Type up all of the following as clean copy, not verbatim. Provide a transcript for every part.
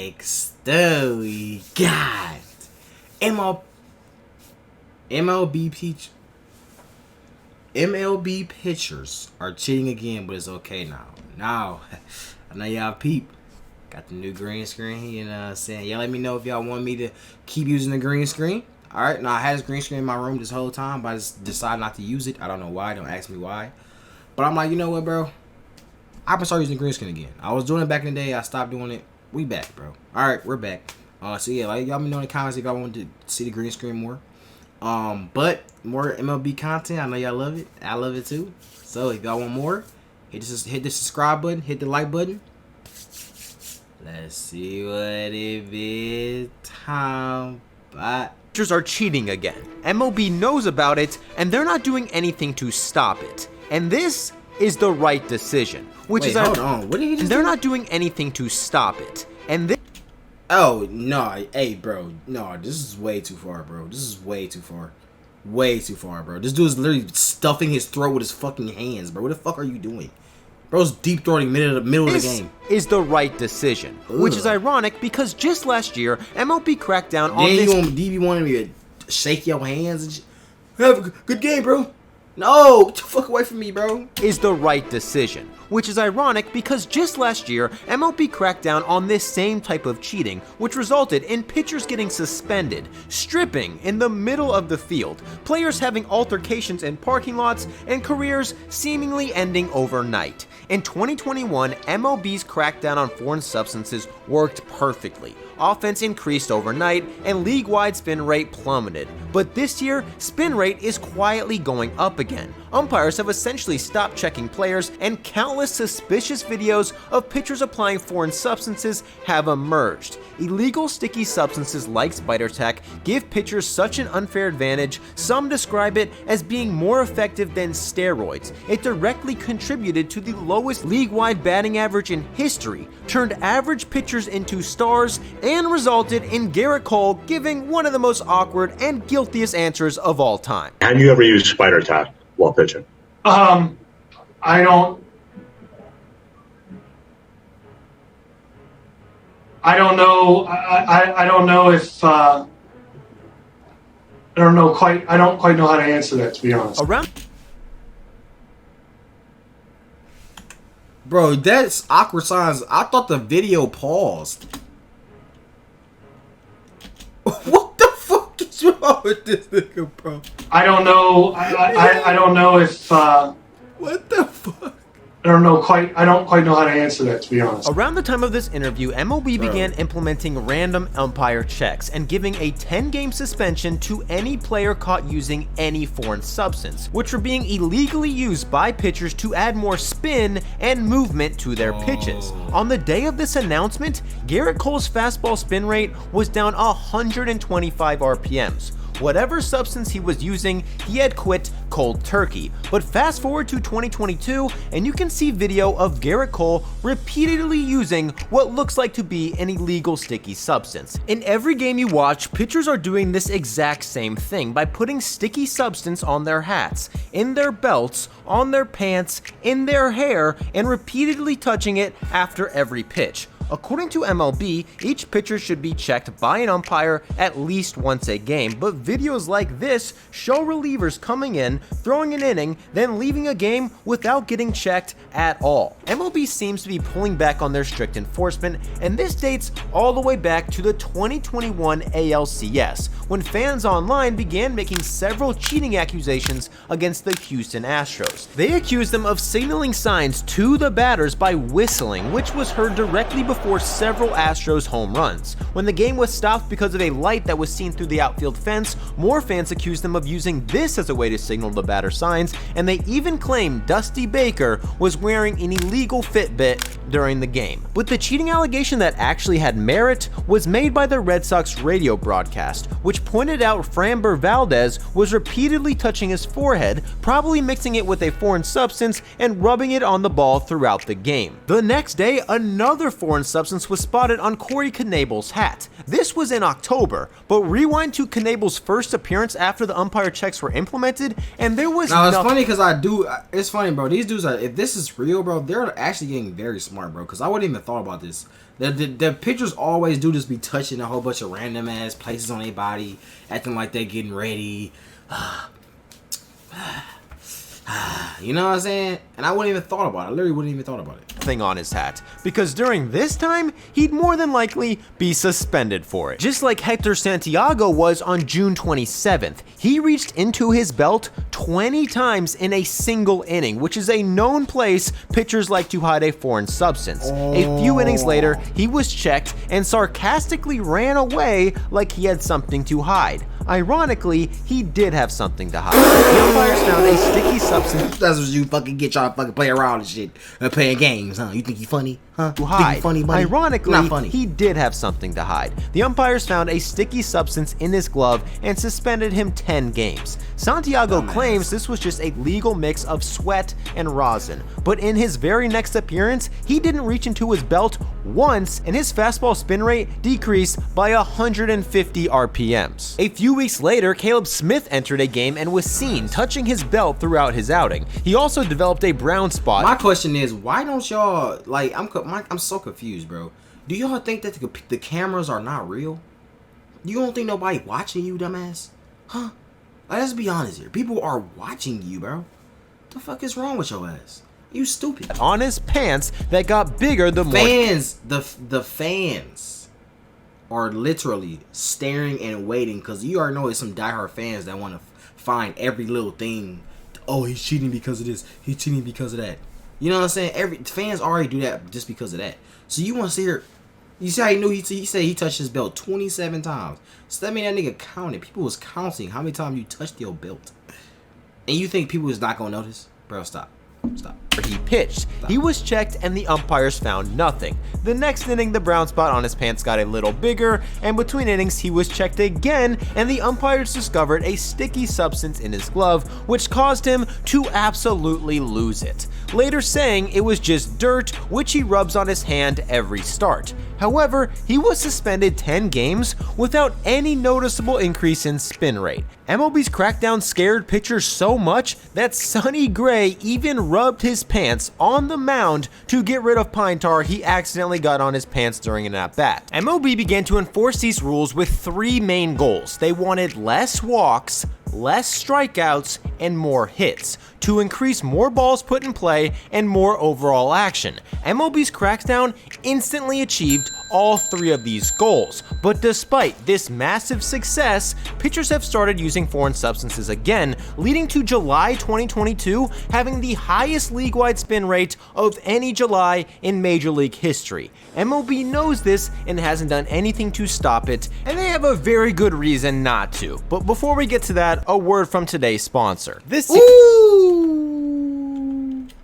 Next, we got MLB pitchers are cheating again, but it's okay now. Now, I know y'all peep. Got the new green screen, you know what I'm saying? Y'all let me know if y'all want me to keep using the green screen. Alright, now I had this green screen in my room this whole time, but I just decided not to use it. I don't know why, don't ask me why. But I'm like, you know what, bro? I'm gonna start using the green screen again. I was doing it back in the day, I stopped doing it. We back, bro. Alright, we're back. So yeah, like y'all let me know in the comments if y'all want to see the green screen more. But more MLB content, I know y'all love it. I love it too. So if y'all want more, hit the subscribe button, hit the like button. Let's see what it is. Time. Bye. Pitchers are cheating again. MLB knows about it, and they're not doing anything to stop it. And this is the right decision. Hold on. What did he just They're do? not doing anything to stop it. And this. Oh no, hey bro, no, this is way too far, bro. This is way too far. Way too far, bro. This dude is literally stuffing his throat with his fucking hands, bro. What the fuck are you doing? Bro's deep throating middle of the game. This is the right decision, which is ironic because just last year, MLB cracked down on this. DB wanted me to shake your hands and shit. Have a good game, bro. No, get the fuck away from me, bro. Is the right decision, which is ironic because just last year, MLB cracked down on this same type of cheating, which resulted in pitchers getting suspended, stripping in the middle of the field, players having altercations in parking lots, and careers seemingly ending overnight. In 2021, MLB's crackdown on foreign substances worked perfectly. Offense increased overnight, and league-wide spin rate plummeted. But this year, spin rate is quietly going up again. Umpires have essentially stopped checking players, and countless suspicious videos of pitchers applying foreign substances have emerged. Illegal sticky substances like spider tack give pitchers such an unfair advantage, some describe it as being more effective than steroids. It directly contributed to the lowest league-wide batting average in history, turned average pitchers into stars, and resulted in Garrett Cole giving one of the most awkward and guiltiest answers of all time. Have you ever used spider tack while pitching? I don't know. I don't know if I don't quite know how to answer that, to be honest. Bro, that's awkward signs. I thought the video paused. What the fuck is wrong with this nigga, bro? I don't know. I don't know if what the fuck? I don't quite know how to answer that, to be honest. Around the time of this interview, MLB began implementing random umpire checks and giving a 10-game suspension to any player caught using any foreign substance, which were being illegally used by pitchers to add more spin and movement to their pitches. On the day of this announcement, Garrett Cole's fastball spin rate was down 125 RPMs. Whatever substance he was using, he had quit cold turkey. But fast forward to 2022, and you can see video of Garrett Cole repeatedly using what looks like to be an illegal sticky substance. In every game you watch, pitchers are doing this exact same thing by putting sticky substance on their hats, in their belts, on their pants, in their hair, and repeatedly touching it after every pitch. According to MLB, each pitcher should be checked by an umpire at least once a game, but videos like this show relievers coming in, throwing an inning, then leaving a game without getting checked at all. MLB seems to be pulling back on their strict enforcement, and this dates all the way back to the 2021 ALCS, when fans online began making several cheating accusations against the Houston Astros. They accused them of signaling signs to the batters by whistling, which was heard directly before several Astros home runs. When the game was stopped because of a light that was seen through the outfield fence, more fans accused them of using this as a way to signal the batter signs, and they even claimed Dusty Baker was wearing an illegal Fitbit during the game. But the cheating allegation that actually had merit was made by the Red Sox radio broadcast, which pointed out Framber Valdez was repeatedly touching his forehead, probably mixing it with a foreign substance and rubbing it on the ball throughout the game. The next day, another foreign substance was spotted on Corey Knebel's hat. This was in October, but rewind to Knebel's first appearance after the umpire checks were implemented, and there was Now, it's funny because it's funny, bro. These dudes if this is real, bro, they're actually getting very smart, bro, because I wouldn't even thought about this. The pitchers always do just be touching a whole bunch of random ass places on their body, acting like they're getting ready. You know what I'm saying? And I wouldn't even thought about it. I literally wouldn't even thought about it. Thing on his hat, because during this time, he'd more than likely be suspended for it. Just like Hector Santiago was on June 27th, he reached into his belt 20 times in a single inning, which is a known place pitchers like to hide a foreign substance. A few innings later, he was checked and sarcastically ran away like he had something to hide. Ironically, he did have something to hide. The umpires found a sticky substance. That's what you fucking get, y'all fucking play around and shit, playing games, huh? You think you funny, huh? To hide. Think you funny, buddy? Ironically, Not funny. he did have something to hide. The umpires found a sticky substance in his glove and suspended him 10 games. Santiago claims this was just a legal mix of sweat and rosin, but in his very next appearance, he didn't reach into his belt once, and his fastball spin rate decreased by 150 RPMs. A few weeks later, Caleb Smith entered a game and was seen touching his belt throughout his outing. He also developed a brown spot. My question is, why don't y'all, like, I'm so confused, bro. Do y'all think that the cameras are not real? You don't think nobody watching you, dumbass? Huh? Like, let's be honest here. People are watching you, bro. What the fuck is wrong with your ass? You stupid. On his pants that got bigger the more The fans are literally staring and waiting, because you already know it's some diehard fans that want to find every little thing. Oh, he's cheating because of this. He's cheating because of that. You know what I'm saying? Fans already do that just because of that. So you want to see her? You see how he knew he said he touched his belt 27 times. So that mean that nigga counted. People was counting how many times you touched your belt. And you think people is not gonna notice? Bro, stop. Stop. He pitched. He was checked and the umpires found nothing. The next inning, the brown spot on his pants got a little bigger, and between innings he was checked again and the umpires discovered a sticky substance in his glove, which caused him to absolutely lose it, later saying it was just dirt which he rubs on his hand every start. However, he was suspended 10 games without any noticeable increase in spin rate. MLB's crackdown scared pitchers so much that Sonny Gray even rubbed his pants on the mound to get rid of pine tar he accidentally got on his pants during an at-bat. MLB began to enforce these rules with 3 main goals. They wanted less walks, less strikeouts, and more hits, to increase more balls put in play and more overall action. MLB's crackdown instantly achieved all 3 of these goals, but despite this massive success, pitchers have started using foreign substances again, leading to July 2022 having the highest league-wide spin rate of any July in Major League history. MLB knows this and hasn't done anything to stop it, and they have a very good reason not to. But before we get to that, a word from today's sponsor.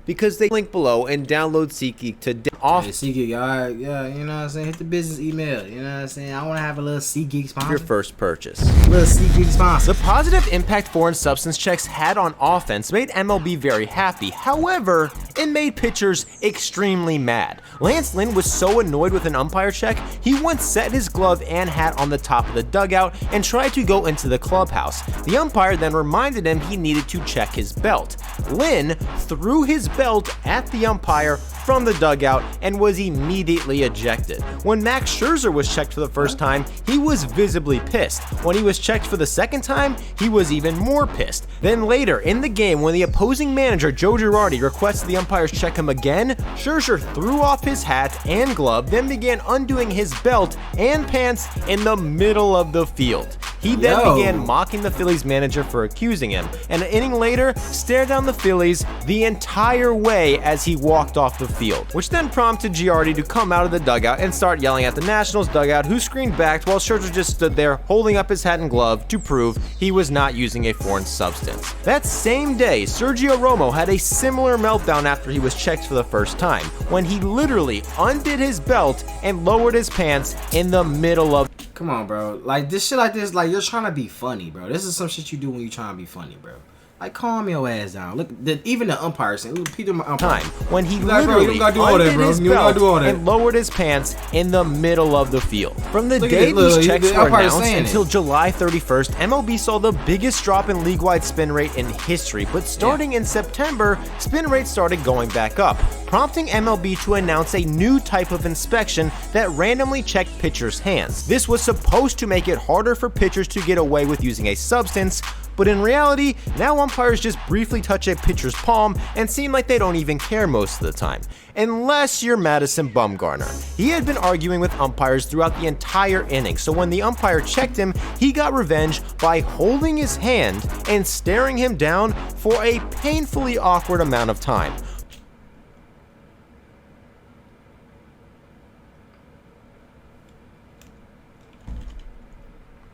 Because they link below and download SeatGeek today. Hey, SeatGeek, alright, yeah, you know what I'm saying? Hit the business email, you know what I'm saying? I want to have a little SeatGeek sponsor. Your first purchase. Little SeatGeek sponsor. The positive impact foreign substance checks had on offense made MLB very happy. However, it made pitchers extremely mad. Lance Lynn was so annoyed with an umpire check, he once set his glove and hat on the top of the dugout and tried to go into the clubhouse. The umpire then reminded him he needed to check his belt. Lynn threw his belt at the umpire from the dugout and was immediately ejected. When Max Scherzer was checked for the first time, he was visibly pissed. When he was checked for the second time, he was even more pissed. Then later in the game, when the opposing manager Joe Girardi requested the umpires check him again, Scherzer threw off his hat and glove, then began undoing his belt and pants in the middle of the field. He then began mocking the Phillies manager for accusing him, and an inning later, stared down the Phillies the entire way as he walked off the field, which then prompted Girardi to come out of the dugout and start yelling at the Nationals dugout, who screamed back while Scherzer just stood there holding up his hat and glove to prove he was not using a foreign substance. That same day, Sergio Romo had a similar meltdown after he was checked for the first time, when he literally undid his belt and lowered his pants in the middle of... Come on, bro. Like, this shit like this, like, you're trying to be funny, bro. This is some shit you do when you're trying to be funny, bro. Like, calm your ass down. Look, even the umpire saying, Peter, my umpire. Time when he Like, bro, you literally don't gotta do all that, undid bro. his You don't gotta belt do all that. and lowered his pants in the middle of the field. From the Look at day it, look, these checks the were umpire's announced saying until it. July 31st, MLB saw the biggest drop in league-wide spin rate in history. But starting in September, spin rates started going back up, prompting MLB to announce a new type of inspection that randomly checked pitchers' hands. This was supposed to make it harder for pitchers to get away with using a substance, but in reality, now umpires just briefly touch a pitcher's palm and seem like they don't even care most of the time. Unless you're Madison Bumgarner. He had been arguing with umpires throughout the entire inning, so when the umpire checked him, he got revenge by holding his hand and staring him down for a painfully awkward amount of time.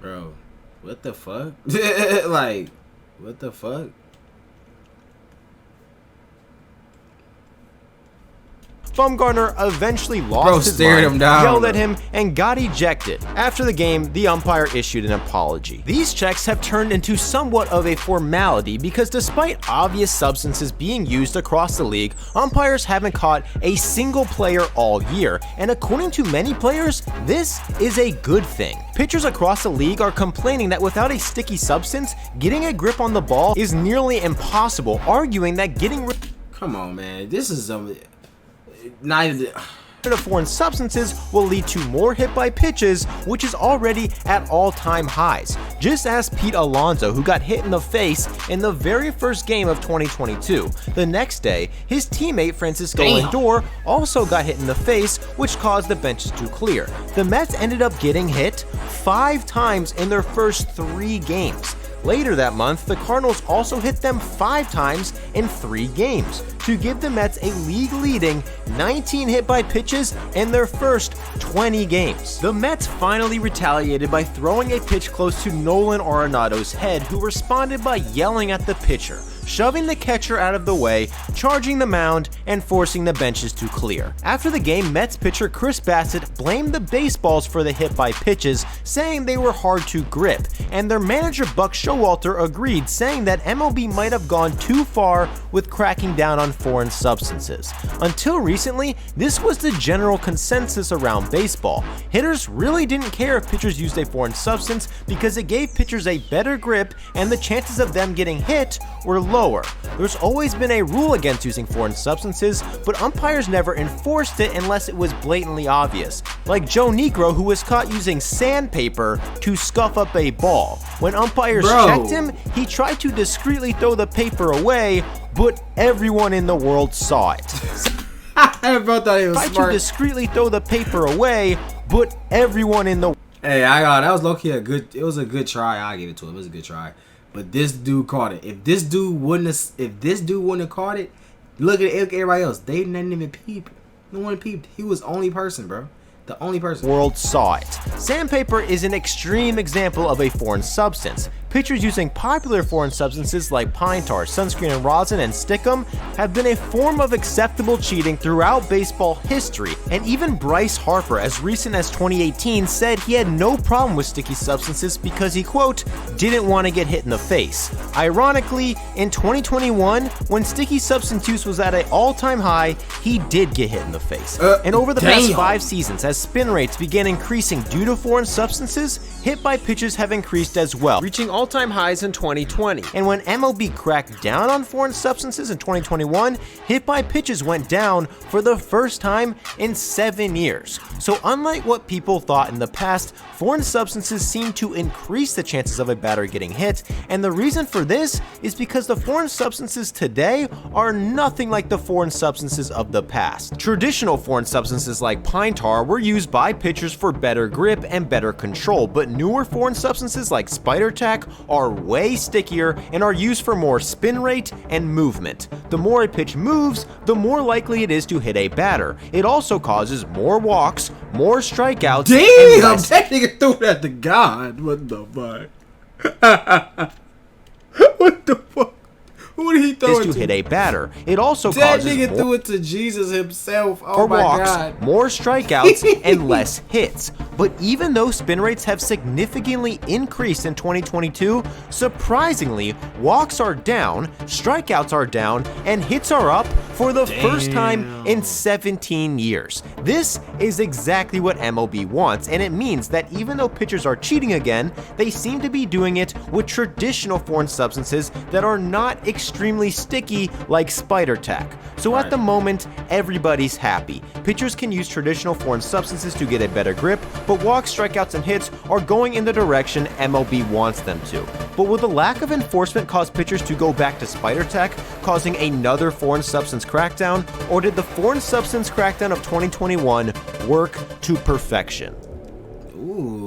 Bro, what the fuck? Like, what the fuck? Bumgarner eventually lost his stared mind, him down, yelled bro. at him, and got ejected. After the game, the umpire issued an apology. These checks have turned into somewhat of a formality because despite obvious substances being used across the league, umpires haven't caught a single player all year, and according to many players, this is a good thing. Pitchers across the league are complaining that without a sticky substance, getting a grip on the ball is nearly impossible, arguing that getting rid Come on, man. This is neither. of foreign substances will lead to more hit by pitches, which is already at all-time highs. Just ask Pete Alonso, who got hit in the face in the very first game of 2022. The next day, his teammate Francisco Lindor also got hit in the face, which caused the benches to clear. The Mets ended up getting hit 5 times in their first 3 games. Later that month, the Cardinals also hit them 5 times in 3 games to give the Mets a league-leading 19 hit by pitches in their first 20 games. The Mets finally retaliated by throwing a pitch close to Nolan Arenado's head, who responded by yelling at the pitcher, shoving the catcher out of the way, charging the mound, and forcing the benches to clear. After the game, Mets pitcher Chris Bassett blamed the baseballs for the hit by pitches, saying they were hard to grip, and their manager Buck Showalter agreed, saying that MLB might have gone too far with cracking down on foreign substances. Until recently, this was the general consensus around baseball. Hitters really didn't care if pitchers used a foreign substance because it gave pitchers a better grip and the chances of them getting hit were lower. There's always been a rule against using foreign substances, but umpires never enforced it unless it was blatantly obvious. Like Joe Negro, who was caught using sandpaper to scuff up a ball. When umpires checked him, he tried to discreetly throw the paper away, but everyone in the world saw it. I thought he was Tried smart. to discreetly throw the paper away, but everyone in the Hey, I got that was low key a good. It was a good try. I give it to him. It was a good try. But this dude caught it. If this dude wouldn't have caught it, look at everybody else. They didn't even peep. No one peeped. He was the only person, bro. The only person. world saw it. Sandpaper is an extreme example of a foreign substance. Pitchers using popular foreign substances like pine tar, sunscreen and rosin, and stickum have been a form of acceptable cheating throughout baseball history, and even Bryce Harper, as recent as 2018, said he had no problem with sticky substances because he, quote, didn't want to get hit in the face. Ironically, in 2021, when sticky substance use was at an all-time high, he did get hit in the face. And over the past 5 seasons, as spin rates began increasing due to foreign substances, hit by pitches have increased as well, reaching all-time highs in 2020. And when MLB cracked down on foreign substances in 2021, hit by pitches went down for the first time in 7 years. So unlike what people thought in the past, foreign substances seem to increase the chances of a batter getting hit, and the reason for this is because the foreign substances today are nothing like the foreign substances of the past. Traditional foreign substances like pine tar were used by pitchers for better grip and better control, but newer foreign substances like spider tack are way stickier and are used for more spin rate and movement. The more a pitch moves, the more likely it is to hit a batter. It also causes more walks, more strikeouts. Damn, that nigga threw that to God. What the fuck? What the fuck? Who did he throw it to to? hit a batter. It also That causes nigga more threw it to Jesus himself. Oh more my walks, God. more strikeouts, and less hits. But even though spin rates have significantly increased in 2022, surprisingly, walks are down, strikeouts are down, and hits are up for the first time in 17 years. This is exactly what MLB wants, and it means that even though pitchers are cheating again, they seem to be doing it with traditional foreign substances that are not extremely sticky like spider tack. So at the moment, everybody's happy. Pitchers can use traditional foreign substances to get a better grip, but walks, strikeouts, and hits are going in the direction MLB wants them to. But will the lack of enforcement cause pitchers to go back to spider tack, causing another foreign substance crackdown, or did the foreign substance crackdown of 2021 work to perfection? Ooh,